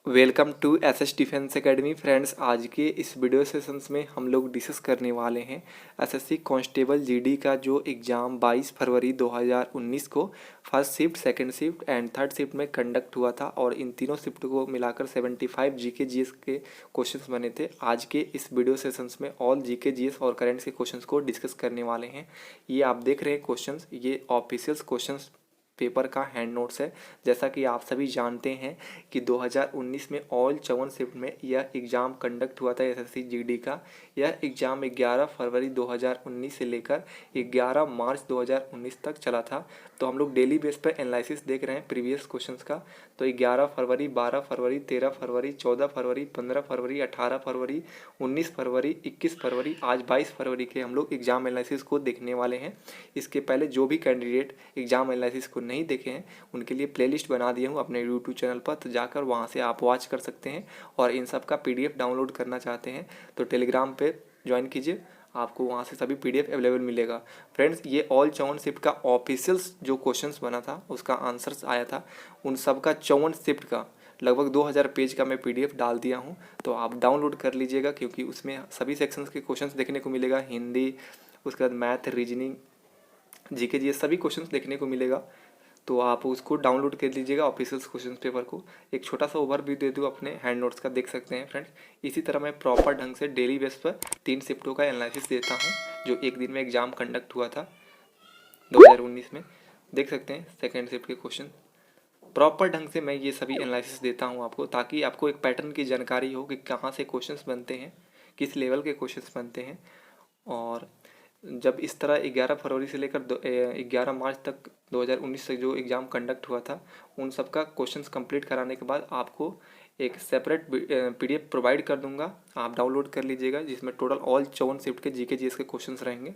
Welcome to SS defence academy friends. आज के इस वीडियो सेशंस में हम लोग डिस्कस करने वाले हैं एसएससी कांस्टेबल जीडी का जो एग्ज़ाम 22 फरवरी 2019 को first shift, second shift and third shift में कंडक्ट हुआ था और इन तीनों शिफ्ट को मिलाकर 75 जीके जीएस के क्वेश्चंस बने थे। आज के इस वीडियो सेशंस में ऑल जीके जीएस और करेंट्स के क्वेश्चंस को डिस्कस करने वाले हैं। ये आप देख रहे हैं क्वेश्चंस, ये ऑफिशियल क्वेश्चंस पेपर का हैंड नोट्स है। जैसा कि आप सभी जानते हैं कि 2019 में ऑल 54 शिफ्ट में यह एग्ज़ाम कंडक्ट हुआ था एसएससी जीडी का। यह एग्ज़ाम 11 फरवरी 2019 से लेकर 11 मार्च 2019 तक चला था। तो हम लोग डेली बेस पर एनालिसिस देख रहे हैं प्रीवियस क्वेश्चंस का। तो 11 फरवरी, 12 फरवरी, 13 फरवरी, 14 फरवरी, 15 फरवरी, 18 फरवरी, 19 फरवरी, 21 फरवरी, आज 22 फरवरी के हम लोग एग्ज़ाम एनालिसिस को देखने वाले हैं। इसके पहले जो भी कैंडिडेट एग्ज़ाम एनालिसिस को नहीं देखे हैं उनके लिए प्लेलिस्ट बना दिया हूँ अपने यूट्यूब चैनल पर, तो जाकर वहाँ से आप वॉच कर सकते हैं। और इन सब का पीडीएफ डाउनलोड करना चाहते हैं तो टेलीग्राम पे ज्वाइन कीजिए, आपको वहाँ से सभी पीडीएफ अवेलेबल मिलेगा। फ्रेंड्स, ये ऑल 54 शिफ्ट का ऑफिशियल्स जो क्वेश्चंस बना था उसका आंसर्स आया था, उन सब का 54 शिफ्ट का लगभग 2000 पेज का मैं पीडीएफ डाल दिया हूँ। तो आप डाउनलोड कर लीजिएगा क्योंकि उसमें सभी सेक्शंस के क्वेश्चंस देखने को मिलेगा। हिंदी, उसके बाद मैथ, रीजनिंग, जीके जी सभी क्वेश्चंस देखने को मिलेगा। तो आप उसको डाउनलोड कर लीजिएगा ऑफिशियल क्वेश्चन पेपर को। एक छोटा सा ओवरव्यू दे दूँ अपने हैंड नोट्स का, देख सकते हैं फ्रेंड्स। इसी तरह मैं प्रॉपर ढंग से डेली बेस पर 3 शिफ्टों का एनालिसिस देता हूँ जो एक दिन में एग्जाम कंडक्ट हुआ था 2019 में। देख सकते हैं सेकेंड शिफ्ट के क्वेश्चन प्रॉपर ढंग से मैं ये सभी एनालिसिस देता हूँ आपको, ताकि आपको एक पैटर्न की जानकारी हो कि कहाँ से क्वेश्चंस बनते हैं, किस लेवल के क्वेश्चंस बनते हैं। और जब इस तरह 11 फरवरी से लेकर 11 मार्च तक 2019 से जो एग्ज़ाम कंडक्ट हुआ था उन सब का क्वेश्चंस कंप्लीट कराने के बाद आपको एक सेपरेट पीडीएफ प्रोवाइड कर दूंगा, आप डाउनलोड कर लीजिएगा, जिसमें टोटल ऑल 54 शिफ्ट के जीके जीएस के क्वेश्चंस रहेंगे।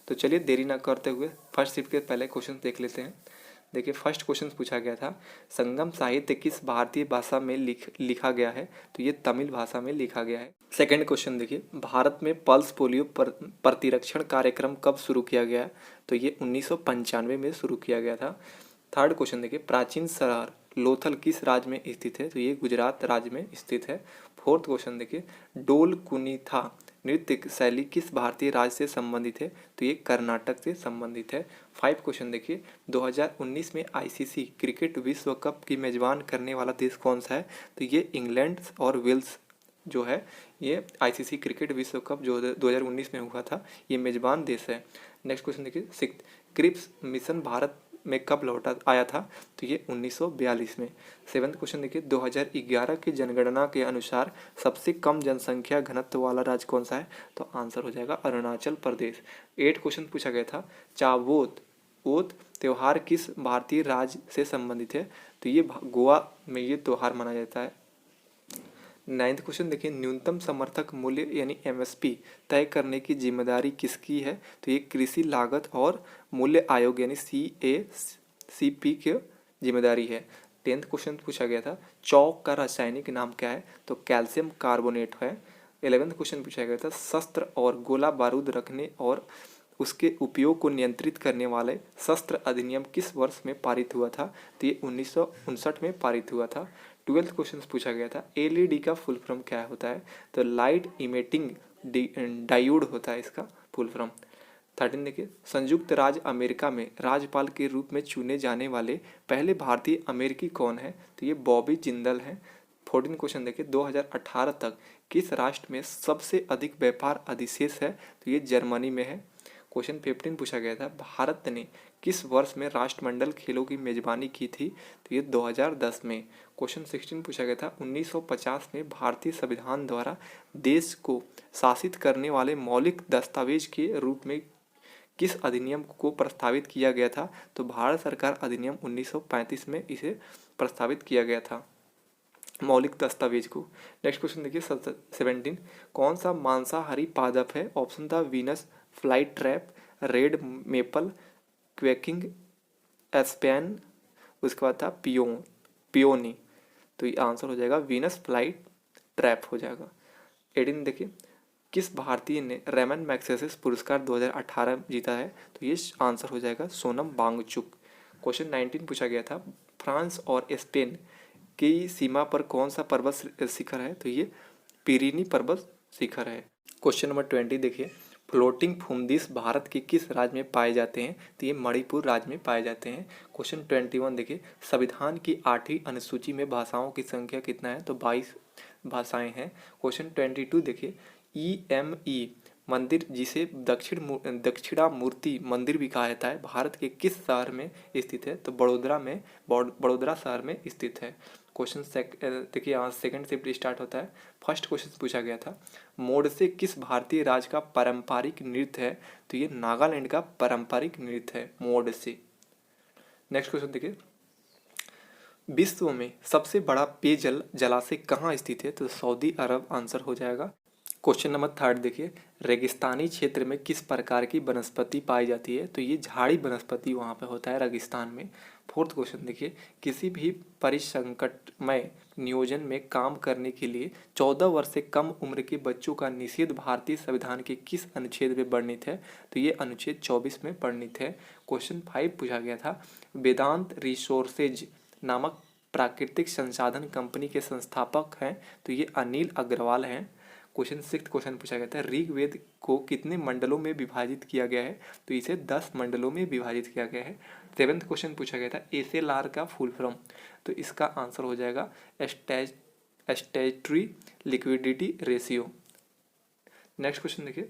तो चलिए देरी ना करते हुए फर्स्ट शिफ्ट के पहले क्वेश्चन देख लेते हैं। देखिए फर्स्ट क्वेश्चन पूछा गया था, संगम साहित्य किस भारतीय भाषा में लिखा गया है? तो ये तमिल भाषा में लिखा गया है। सेकंड क्वेश्चन देखिए, भारत में पल्स पोलियो प्रतिरक्षण कार्यक्रम कब शुरू किया गया? तो ये 1995 में शुरू किया गया था। थर्ड क्वेश्चन देखिए, प्राचीन शहर लोथल किस राज्य में स्थित है? तो ये गुजरात राज्य में स्थित है। फोर्थ क्वेश्चन देखिए, डोल कुनीथा नृत्य शैली किस भारतीय राज्य से संबंधित है? तो ये कर्नाटक से संबंधित है। 5 क्वेश्चन देखिए, 2019 में आईसीसी क्रिकेट विश्व कप की मेजबान करने वाला देश कौन सा है? तो ये इंग्लैंड और वेल्स जो है, ये आईसीसी क्रिकेट विश्व कप जो 2019 में हुआ था, ये मेजबान देश है। नेक्स्ट क्वेश्चन देखिए, सिक्स क्रिप्स मिशन भारत में कब लौटा आया था? तो ये 1942 में। सेवन्थ क्वेश्चन देखिए, 2011 की जनगणना के अनुसार सबसे कम जनसंख्या घनत्व वाला राज्य कौन सा है? तो आंसर हो जाएगा अरुणाचल प्रदेश। 8 क्वेश्चन पूछा गया था, चावोत ओत त्यौहार किस भारतीय राज्य से संबंधित है? तो ये गोवा में ये त्यौहार मनाया जाता है। 9th क्वेश्चन देखिए, न्यूनतम समर्थक मूल्य यानी एमएसपी तय करने की जिम्मेदारी किसकी है? तो ये कृषि लागत और मूल्य आयोग यानी CACP की जिम्मेदारी है। 10th क्वेश्चन पूछा गया था, चौक का रासायनिक नाम क्या है? तो कैल्शियम कार्बोनेट है। 11th क्वेश्चन पूछा गया था, शस्त्र और गोला बारूद रखने और उसके उपयोग को नियंत्रित करने वाले शस्त्र अधिनियम किस वर्ष में पारित हुआ था? तो ये 1959 में पारित हुआ था। 12th क्वेश्चन पूछा गया था, एलईडी का फुल फॉर्म क्या होता है? तो लाइट इमिटिंग डायोड होता है इसका फुल फॉर्म। 13 देखिए, संयुक्त राज्य अमेरिका में राज्यपाल के रूप में चुने जाने वाले पहले भारतीय अमेरिकी कौन है? तो ये बॉबी जिंदल हैं। 14 क्वेश्चन देखिए, 2018 तक किस राष्ट्र में सबसे अधिक व्यापार अधिशेष है? तो ये जर्मनी में है। क्वेश्चन 15 पूछा गया था, भारत ने किस वर्ष में राष्ट्रमंडल खेलों की मेजबानी की थी? तो ये 2010 में। क्वेश्चन 16 पूछा गया था, 1950 में भारतीय संविधान द्वारा देश को शासित करने वाले मौलिक दस्तावेज के रूप में किस अधिनियम को प्रस्तावित किया गया था? तो भारत सरकार अधिनियम 1935 में इसे प्रस्तावित किया गया था, मौलिक दस्तावेज को। नेक्स्ट क्वेश्चन देखिए 17, कौन सा मांसाहारी पादप है? ऑप्शन था Venus flytrap, red maple, quaking aspen, उसके बाद था पियोनी। तो ये आंसर हो जाएगा वीनस फ्लाइट ट्रैप हो जाएगा। 18 देखिए, किस भारतीय ने रेमन मैग्सेसे पुरस्कार 2018 जीता है? तो ये आंसर हो जाएगा सोनम वांगचुक। क्वेश्चन 19 पूछा गया था, फ्रांस और स्पेन की सीमा पर कौन सा पर्वत शिखर है? तो ये पिरिनी पर्वत शिखर है। क्वेश्चन नंबर 20 देखिए, फ्लोटिंग फुमदिश भारत के किस राज्य में पाए जाते हैं? तो ये मणिपुर राज्य में पाए जाते हैं। क्वेश्चन 21 देखिए, संविधान की 8वीं अनुसूची में भाषाओं की संख्या कितना है? तो 22 भाषाएं हैं। क्वेश्चन 22 देखिए, EME मंदिर, जिसे दक्षिणामूर्ति मंदिर भी कहा जाता है, भारत के किस शहर में स्थित है? तो बड़ोदरा शहर में स्थित है। क्वेश्चन देखिए, यहाँ सेकंड शिफ्ट स्टार्ट होता है। फर्स्ट क्वेश्चन पूछा गया था, मोडसे किस भारतीय राज्य का पारंपरिक नृत्य है? तो ये नागालैंड का पारंपरिक नृत्य है मोडसे। नेक्स्ट क्वेश्चन देखिए, विश्व में सबसे बड़ा पेयजल जलाशय कहाँ स्थित है? तो सऊदी अरब आंसर हो जाएगा। क्वेश्चन नंबर 3 देखिए, रेगिस्तानी क्षेत्र में किस प्रकार की वनस्पति पाई जाती है? तो ये झाड़ी वनस्पति वहाँ पे होता है रेगिस्तान में। फोर्थ क्वेश्चन देखिए, किसी भी परिसंकटमय नियोजन में काम करने के लिए 14 वर्ष से कम उम्र के बच्चों का निषेध भारतीय संविधान के किस अनुच्छेद में वर्णित है? तो ये अनुच्छेद 24 में वर्णित है। क्वेश्चन 5 पूछा गया था, वेदांत रिसोर्सेज नामक प्राकृतिक संसाधन कंपनी के संस्थापक हैं? तो ये अनिल अग्रवाल हैं। क्वेश्चन 6 क्वेश्चन पूछा गया था, ऋग्वेद को कितने मंडलों में विभाजित किया गया है? तो इसे 10 मंडलों में विभाजित किया गया है। 7th क्वेश्चन पूछा गया था, SLR का फुल फॉर्म? तो इसका आंसर हो जाएगा statutory liquidity ratio. Next question देखिए,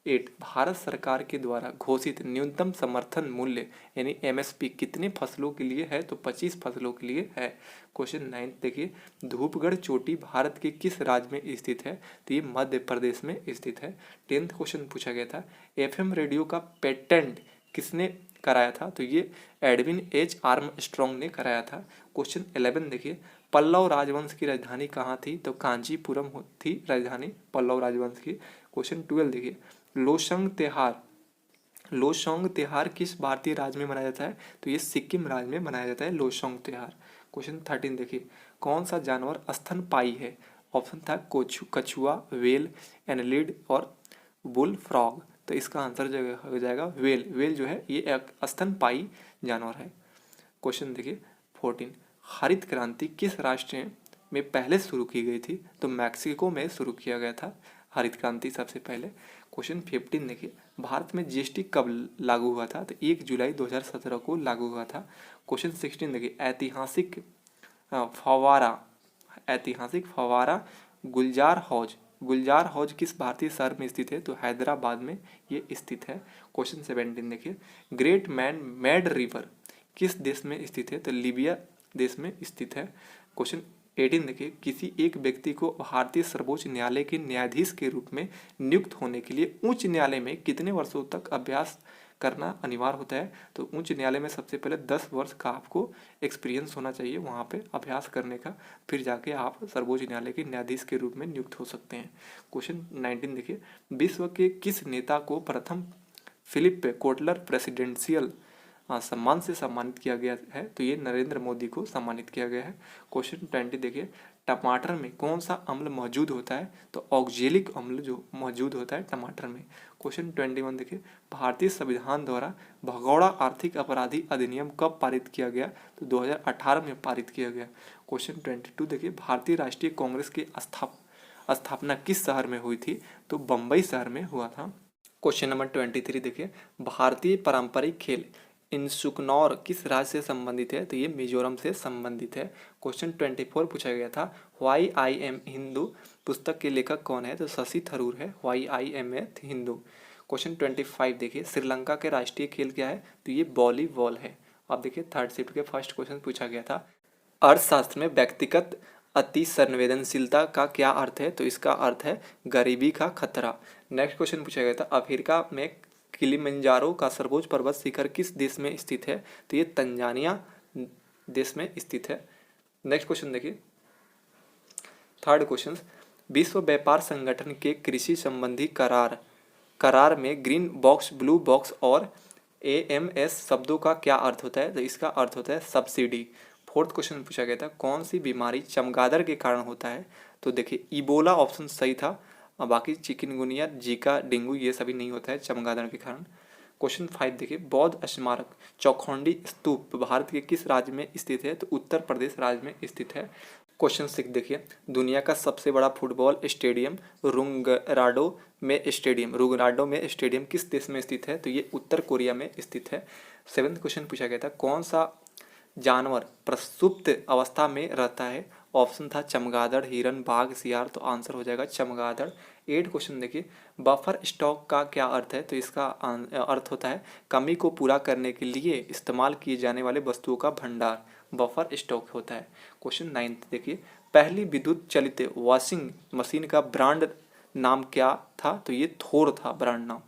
8 भारत सरकार के द्वारा घोषित न्यूनतम समर्थन मूल्य यानी MSP कितने फसलों के लिए है? तो 25 फसलों के लिए है। क्वेश्चन 9 देखिए, धूपगढ़ चोटी भारत के किस राज्य में स्थित है? तो ये मध्य प्रदेश में स्थित है। 10th क्वेश्चन पूछा गया था, FM रेडियो का पेटेंट किसने कराया था? तो ये एडविन H आर्मस्ट्रॉन्ग ने कराया था। क्वेश्चन 11 देखिए, पल्लव राजवंश की राजधानी कहाँ थी? तो कांचीपुरम थी राजधानी पल्लव राजवंश की। क्वेश्चन 12 देखिए, लोसोंग त्योहार किस भारतीय राज्य में मनाया जाता है? तो ये सिक्किम राज्य में मनाया जाता है लोसोंग त्योहार। क्वेश्चन 13 देखिए, कौन सा जानवर स्तनपायी है? ऑप्शन था कछुआ, वेल, एनलिड और बुल फ्रॉग। तो इसका आंसर जो हो जाएगा वेल। वेल जो है ये एक स्तनपायी जानवर है। क्वेश्चन देखिए 14, हरित क्रांति किस राष्ट्र में पहले शुरू की गई थी? तो मैक्सिको में शुरू किया गया था हरित क्रांति सबसे पहले। क्वेश्चन 15 देखिए, भारत में GST कब लागू हुआ था? तो 1 जुलाई 2017 को लागू हुआ था। क्वेश्चन 16 देखिए, ऐतिहासिक फव्वारा गुलजार हौज किस भारतीय शहर में स्थित है? तो हैदराबाद में ये स्थित है। क्वेश्चन 17 देखिए, ग्रेट मैड रिवर किस देश में स्थित है? तो लीबिया देश में स्थित है। क्वेश्चन 18 देखिए, किसी एक व्यक्ति को भारतीय सर्वोच्च न्यायालय के न्यायाधीश के रूप में नियुक्त होने के लिए उच्च न्यायालय में कितने वर्षों तक अभ्यास करना अनिवार्य होता है? तो उच्च न्यायालय में सबसे पहले 10 वर्ष का आपको एक्सपीरियंस होना चाहिए वहाँ पे अभ्यास करने का, फिर जाके आप सर्वोच्च न्यायालय के न्यायाधीश के रूप में नियुक्त हो सकते हैं। क्वेश्चन 19 देखिए, विश्व के किस नेता को प्रथम फिलिप कोटलर प्रेसिडेंशियल सम्मान से सम्मानित किया गया है? तो ये नरेंद्र मोदी को सम्मानित किया गया है। क्वेश्चन 20 देखिए, टमाटर में कौन सा अम्ल मौजूद होता है? तो ऑक्जेलिक अम्ल जो मौजूद होता है टमाटर में। क्वेश्चन 21 देखिए, भारतीय संविधान द्वारा भगोड़ा आर्थिक अपराधी अधिनियम कब पारित किया गया? तो 2018 में पारित किया गया। क्वेश्चन 22 देखिए, भारतीय राष्ट्रीय कांग्रेस की स्थापना किस शहर में हुई थी? तो बम्बई शहर में हुआ था। क्वेश्चन नंबर 23 देखिए, भारतीय पारंपरिक खेल इंसुकनौर किस राज्य से संबंधित है? तो ये मिजोरम से संबंधित है। क्वेश्चन 24 पूछा गया था, व्हाई आई एम हिंदू पुस्तक के लेखक कौन है? तो शशि थरूर है, why I am a Hindu. Question 25 देखिए, श्रीलंका के राष्ट्रीय खेल क्या है? तो ये वॉलीबॉल है। अब देखिए थर्ड शिफ्ट के फर्स्ट क्वेश्चन पूछा गया था, अर्थशास्त्र में व्यक्तिगत अति संवेदनशीलता का क्या अर्थ है? तो इसका अर्थ है गरीबी का खतरा। नेक्स्ट क्वेश्चन पूछा गया था, अफ्रीका में किलिमंजारो का सर्वोच्च पर्वत शिखर किस देश में स्थित है? तो ये तंजानिया देश में स्थित है। नेक्स्ट क्वेश्चन देखिए, थर्ड क्वेश्चन, विश्व व्यापार संगठन के कृषि संबंधी करार में ग्रीन बॉक्स, ब्लू बॉक्स और AMS शब्दों का क्या अर्थ होता है? तो इसका अर्थ होता है सब्सिडी। फोर्थ क्वेश्चन पूछा गया था, कौन सी बीमारी चमगादड़ के कारण होता है? तो देखिए इबोला ऑप्शन सही था, बाकी चिकनगुनिया, जीका, डेंगू ये सभी नहीं होता है चमगादड़ के कारण। क्वेश्चन 5 देखिए, बौद्ध स्मारक चौखंडी स्तूप भारत के किस राज्य में स्थित है? तो उत्तर प्रदेश राज्य में स्थित है। क्वेश्चन 6 देखिए, दुनिया का सबसे बड़ा फुटबॉल स्टेडियम रुगनाडो में स्टेडियम किस देश में स्थित है? तो ये उत्तर कोरिया में स्थित है। 7th क्वेश्चन पूछा गया था, कौन सा जानवर प्रसुप्त अवस्था में रहता है? ऑप्शन था चमगादड़, हिरन, बाघ, सियार। तो आंसर हो जाएगा चमगादड़। 8 क्वेश्चन देखिए, बफर स्टॉक का क्या अर्थ है? तो इसका अर्थ होता है कमी को पूरा करने के लिए इस्तेमाल किए जाने वाले वस्तुओं का भंडार, बफर स्टॉक होता है। क्वेश्चन 9 देखिए, पहली विद्युत चलित वॉशिंग मशीन का ब्रांड नाम क्या था? तो ये थोर था ब्रांड नाम।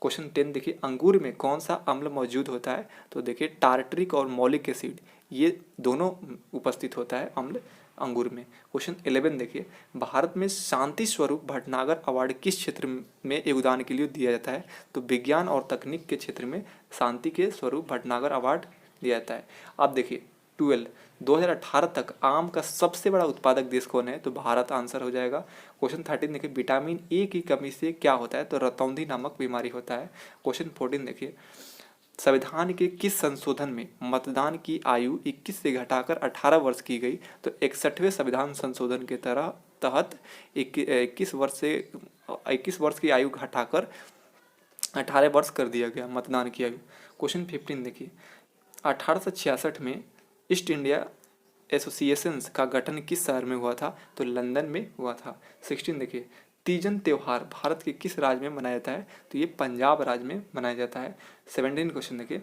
क्वेश्चन 10 देखिए, अंगूर में कौन सा अम्ल मौजूद होता है? तो देखिए टार्टरिक और मौलिक एसिड, ये दोनों उपस्थित होता है अम्ल अंगूर में। क्वेश्चन 11 देखिए, भारत में शांति स्वरूप भटनागर अवार्ड किस क्षेत्र में योगदान के लिए दिया जाता है? तो विज्ञान और तकनीक के क्षेत्र में शांति के स्वरूप भटनागर अवार्ड दिया जाता है। अब देखिए 12, 2018 तक आम का सबसे बड़ा उत्पादक देश कौन है? तो भारत आंसर हो जाएगा। क्वेश्चन 13 देखिए, विटामिन ए की कमी से क्या होता है? तो रतौंधी नामक बीमारी होता है। क्वेश्चन 14 देखिए, संविधान के किस संशोधन में मतदान की आयु 21 से घटाकर 18 वर्ष की गई? तो 61वें संविधान संशोधन के तहत 21 वर्ष की आयु घटाकर 18 वर्ष कर दिया गया मतदान की आयु। क्वेश्चन 15 देखिए, 1866 में ईस्ट इंडिया एसोसिएशंस का गठन किस शहर में हुआ था? तो लंदन में हुआ था। 16 देखिए, तीजन त्योहार भारत के किस राज्य में मनाया जाता है? तो ये पंजाब राज्य में मनाया जाता है। 17 क्वेश्चन देखिए,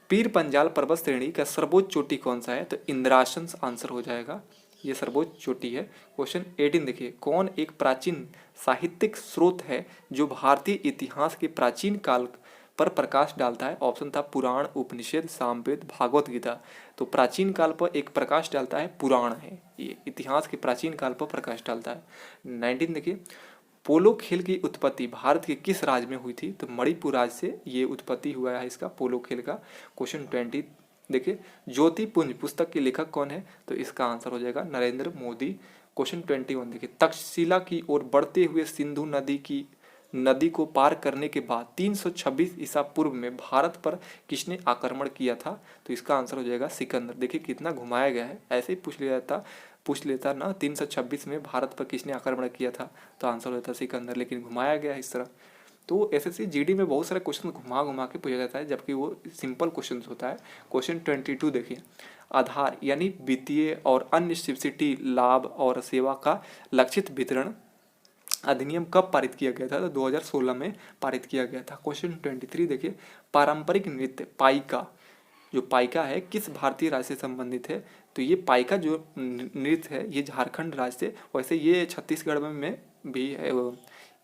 पीर पंजाल पर्वत श्रेणी का सर्वोच्च चोटी कौन सा है? तो इंद्रासन आंसर हो जाएगा, ये सर्वोच्च चोटी है। क्वेश्चन 18 देखिए, कौन एक प्राचीन साहित्यिक स्रोत है जो भारतीय इतिहास के प्राचीन काल पर प्रकाश डालता है? ऑप्शन था पुराण, उपनिषद, सामवेद, भागवत गीता। तो प्राचीन काल पर एक प्रकाश डालता है पुराण है, ये इतिहास के प्राचीन काल पर प्रकाश डालता है। 19 देखिए, पोलो खेल की उत्पत्ति भारत के किस राज्य में हुई थी? तो मणिपुर राज्य से ये उत्पत्ति हुआ है इसका, पोलो खेल का। क्वेश्चन 20 देखिए, ज्योतिपुंज पुस्तक के लेखक कौन है? तो इसका आंसर हो जाएगा नरेंद्र मोदी। क्वेश्चन 21 देखिए, तक्षशिला की ओर बढ़ते हुए सिंधु नदी को पार करने के बाद 326 ईसा पूर्व में भारत पर किसने आक्रमण किया था? तो इसका आंसर हो जाएगा सिकंदर। देखिए कितना घुमाया गया है, ऐसे ही पूछ लेता ना 326 में भारत पर किसने आक्रमण किया था, तो आंसर होता सिकंदर, लेकिन घुमाया गया है इस तरह। तो एसएससी जीडी में बहुत सारे क्वेश्चन घुमा घुमा के पूछा जाता है, जबकि वो सिंपल क्वेश्चन होता है। क्वेश्चन 22 देखिए, आधार यानी वित्तीय और अन्य सब्सिडी लाभ और सेवा का लक्षित वितरण अधिनियम कब पारित किया गया था? तो 2016 में पारित किया गया था। क्वेश्चन 23 देखिए, पारंपरिक नृत्य पाइका है किस भारतीय राज्य से संबंधित है? तो ये पाइका जो नृत्य है ये झारखंड राज्य से, वैसे ये छत्तीसगढ़ में भी है,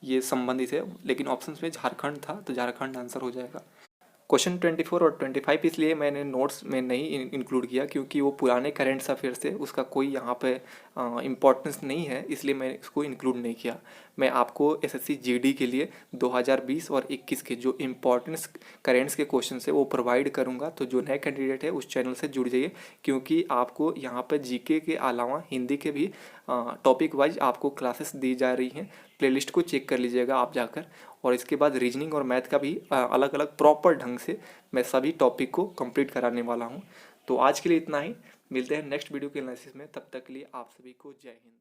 ये संबंधित है, लेकिन ऑप्शन में झारखंड था, तो झारखंड आंसर हो जाएगा। क्वेश्चन 24 और 25 इसलिए मैंने नोट्स में नहीं इंक्लूड किया क्योंकि वो पुराने करेंट्स अफेयर से, उसका कोई यहाँ पे इम्पोर्टेंस नहीं है, इसलिए मैंने इसको इंक्लूड नहीं किया। मैं आपको एसएससी जीडी के लिए 2020 और 21 के जो इम्पोर्टेंस करेंट्स के क्वेश्चन है वो प्रोवाइड करूँगा। तो जो नए कैंडिडेट है उस चैनल से जुड़ जाइए, क्योंकि आपको यहाँ पर जीके के अलावा हिंदी के भी टॉपिक वाइज आपको क्लासेस दी जा रही हैं। प्लेलिस्ट को चेक कर लीजिएगा आप जाकर, और इसके बाद रीजनिंग और मैथ का भी अलग अलग प्रॉपर ढंग से मैं सभी टॉपिक को कंप्लीट कराने वाला हूं। तो आज के लिए इतना ही, मिलते हैं नेक्स्ट वीडियो के एनालिसिस में, तब तक के लिए आप सभी को जय हिंद।